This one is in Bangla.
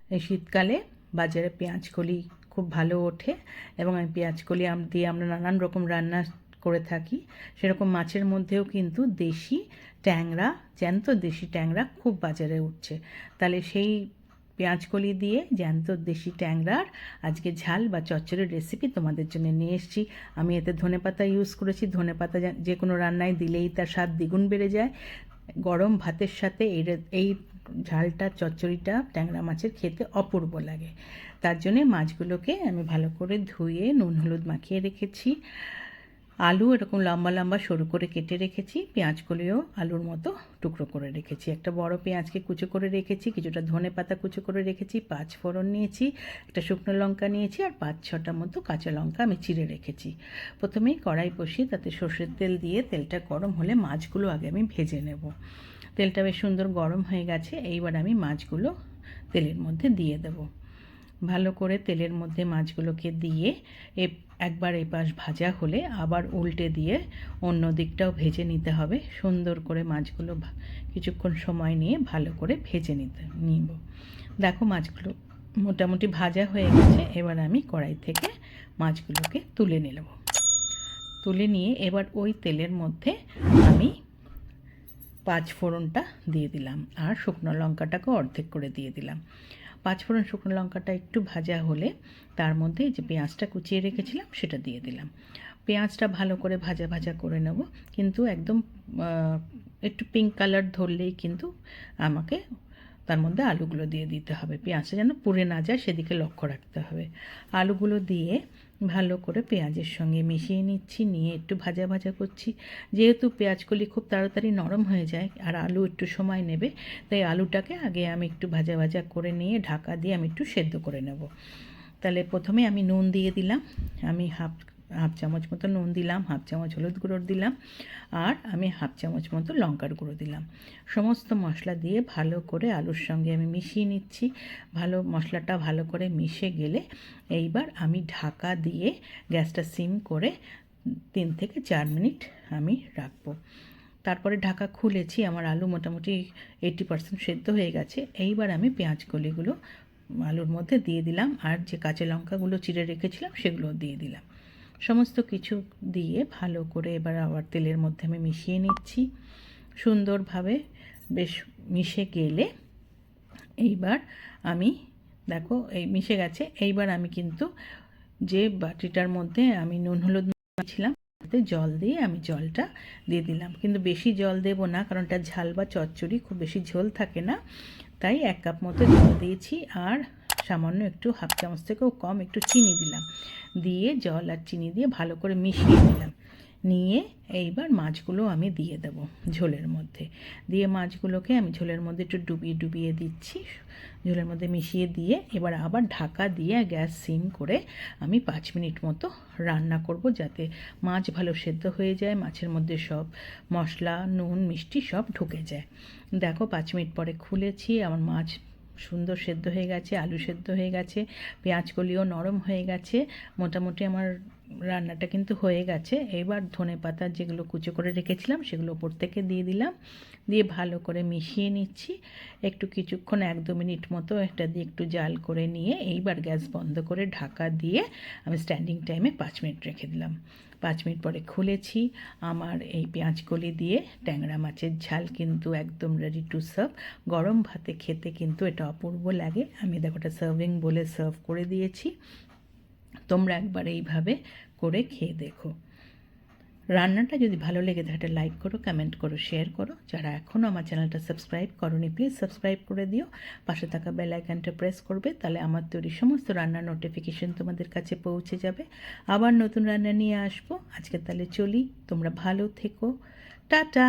এই শীতকালে বাজারে পেঁয়াজকলি খুব ভালো ওঠে এবং আমি পেঁয়াজকলি দিয়ে আমরা নানান রকম রান্না করে থাকি। সেরকম মাছের মধ্যেও কিন্তু দেশি ট্যাংরা, জ্যান্ত দেশি ট্যাংরা খুব বাজারে উঠছে। তাহলে সেই পেঁয়াজকলি দিয়ে জ্যান্ত দেশি ট্যাংরার আজকে ঝাল বা চচ্চড়ির রেসিপি তোমাদের জন্য নিয়ে এসেছি। আমি এতে ধনেপাতা ইউজ করেছি। ধনেপাতা যে কোনো রান্নায় দিলেই তার স্বাদ দ্বিগুণ বেড়ে যায়। গরম ভাতের সাথে এই ঝালটা, চচ্চড়িটা ট্যাংরা মাছের খেতে অপূর্ব লাগে। তার জন্যে মাছগুলোকে আমি ভালো করে ধুয়ে নুন হলুদ মাখিয়ে রেখেছি। আলু এরকম লম্বা লম্বা সরু করে কেটে রেখেছি। পেঁয়াজগুলিও আলুর মতো টুকরো করে রেখেছি। একটা বড় পেঁয়াজকে কুচো করে রেখেছি। কিছুটা ধনে পাতা কুচো করে রেখেছি। 5 ফোড়ন নিয়েছি, একটা শুকনো লঙ্কা নিয়েছি, আর 5-6টা মতো কাঁচা লঙ্কা আমি চিড়ে রেখেছি। প্রথমেই কড়াই বসিয়ে তাতে সর্ষের তেল দিয়ে তেলটা গরম হলে মাছগুলো আগে আমি ভেজে নেব। তেলটা বেশ সুন্দর গরম হয়ে গেছে। এইবার আমি মাছগুলো তেলের মধ্যে দিয়ে দেব। ভালো করে তেলের মধ্যে মাছগুলোকে দিয়ে একবার এপাশ ভাজা হলে আবার উল্টে দিয়ে অন্য দিকটাও ভেজে নিতে হবে। সুন্দর করে মাছগুলো কিছুক্ষণ সময় নিয়ে ভালো করে ভেজে নিব। দেখো মাছগুলো মোটামুটি ভাজা হয়ে গেছে। এবার আমি কড়াই থেকে মাছগুলোকে তুলে নেব। তুলে নিয়ে এবার ওই তেলের মধ্যে আমি 5 ফোড়নটা দিয়ে দিলাম আর শুকনো লঙ্কাটাকে অর্ধেক করে দিয়ে দিলাম। 5 ফোড়ন শুকনো লঙ্কাটা একটু ভাজা হলে তার মধ্যে যে পেঁয়াজটা কুচিয়ে রেখেছিলাম সেটা দিয়ে দিলাম। পেঁয়াজটা ভালো করে ভাজা ভাজা করে নেব, কিন্তু একদম একটু পিঙ্ক কালার ধরলেই কিন্তু আমাকে তার মধ্যে আলুগুলো দিয়ে দিতে হবে। পেঁয়াজটা যেন পুড়ে না যায় সেদিকে লক্ষ্য রাখতে হবে। আলুগুলো দিয়ে ভালো করে পেঁয়াজের সঙ্গে মিশিয়ে নিচ্ছি, নিয়ে একটু ভাজা ভাজা করছি। যেহেতু পেঁয়াজকলি খুব তাড়াতাড়ি নরম হয়ে যায় আর আলু একটু সময় নেবে, তাই আলুটাকে আগে আমি একটু ভাজা ভাজা করে নিয়ে ঢাকা দিয়ে আমি একটু সেদ্ধ করে নেব। তাহলে প্রথমে আমি নুন দিয়ে দিলাম। আমি হাফ চামচ মতো নুন দিলাম, হাফ চামচ হলুদ গুঁড়ো দিলাম, আর আমি হাফ চামচ মতো লঙ্কার গুঁড়ো দিলাম। সমস্ত মশলা দিয়ে ভালো করে আলুর সঙ্গে আমি মিশিয়ে নিচ্ছি। মশলাটা ভালো করে মিশে গেলে এইবার আমি ঢাকা দিয়ে গ্যাসটা সিম করে 3 থেকে 4 মিনিট আমি রাখবো। তারপরে ঢাকা খুলেছি। আমার আলু মোটামুটি 80% সেদ্ধ হয়ে গেছে। এইবার আমি পেঁয়াজকলিগুলো আলুর মধ্যে দিয়ে দিলাম, আর যে কাঁচা লঙ্কাগুলো চিড়ে রেখেছিলাম সেগুলো দিয়ে দিলাম। সমস্ত কিছু দিয়ে ভালো করে এবার আবার তেলের মধ্যে আমি মিশিয়ে নিচ্ছি সুন্দরভাবে। বেশ মিশে গেলে এইবার আমি দেখো এই মিশে গেছে। এইবার আমি কিন্তু যে বাটিটার মধ্যে আমি নুন হলুদ দিয়েছিলাম তাতে জল দিয়ে আমি জলটা দিয়ে দিলাম, কিন্তু বেশি জল দেব না, কারণ এটা ঝাল বা চচ্চড়ি খুব বেশি ঝোল থাকে না। তাই 1 কাপ মতো জল দিয়েছি, আর সামান্য একটু হাফ চামচ থেকেও কম একটু চিনি দিলাম। দিয়ে জল আর চিনি দিয়ে ভালো করে মিশিয়ে নিলাম। নিয়ে এইবার মাছগুলো আমি দিয়ে দেব ঝোলের মধ্যে। দিয়ে মাছগুলোকে আমি ঝোলের মধ্যে একটু ডুবিয়ে ডুবিয়ে দিচ্ছি, ঝোলের মধ্যে মিশিয়ে দিয়ে এবার আবার ঢাকা দিয়ে গ্যাস সিম করে আমি 5 মিনিট মতো রান্না করব, যাতে মাছ ভালো সেদ্ধ হয়ে যায়, মাছের মধ্যে সব মশলা নুন মিষ্টি সব ঢুকে যায়। দেখো 5 মিনিট পরে খুলেছি, আমার মাছ সুন্দর সেদ্ধ হয়ে গেছে, আলু সেদ্ধ হয়ে গেছে, পেঁয়াজকলিও নরম হয়ে গেছে। মোটামুটি আমার রান্নাটা কিন্তু হয়ে গেছে। এবার ধনেপাতা যেগুলো কুচো করে রেখেছিলাম সেগুলো ওপর থেকে দিয়ে দিলাম, দিয়ে ভালো করে মিশিয়ে নিচ্ছি। একটু কিছুক্ষণ 1-2 মিনিট মতো এটা দিয়ে একটু জাল করে নিয়ে এইবার গ্যাস বন্ধ করে ঢাকা দিয়ে আমি স্ট্যান্ডিং টাইমে 5 মিনিট রেখে দিলাম। 5 মিনিট পরে খুলেছি। আমার এই পেঁয়াজকলি দিয়ে ট্যাংরা মাছের ঝাল কিন্তু একদম রেডি টু সার্ভ। গরম ভাতে খেতে কিন্তু এটা অপূর্ব লাগে। আমি দেখো এটা সার্ভিং বলে সার্ভ করে দিয়েছি। তোমরা একবার এইভাবে করে খেয়ে দেখো। রান্নাটা যদি ভালো লেগে থাকে লাইক করো, কমেন্ট করো, শেয়ার করো। যারা এখনও আমার চ্যানেলটা সাবস্ক্রাইব করোনি প্লিজ সাবস্ক্রাইব করে দিও। পাশে থাকা বেল আইকনটা প্রেস করবে, তাহলে আমার তৈরি সমস্ত রান্নার নোটিফিকেশন তোমাদের কাছে পৌঁছে যাবে। আবার নতুন রান্না নিয়ে আসবো। আজকে তাহলে চলি, তোমরা ভালো থেকো, টাটা।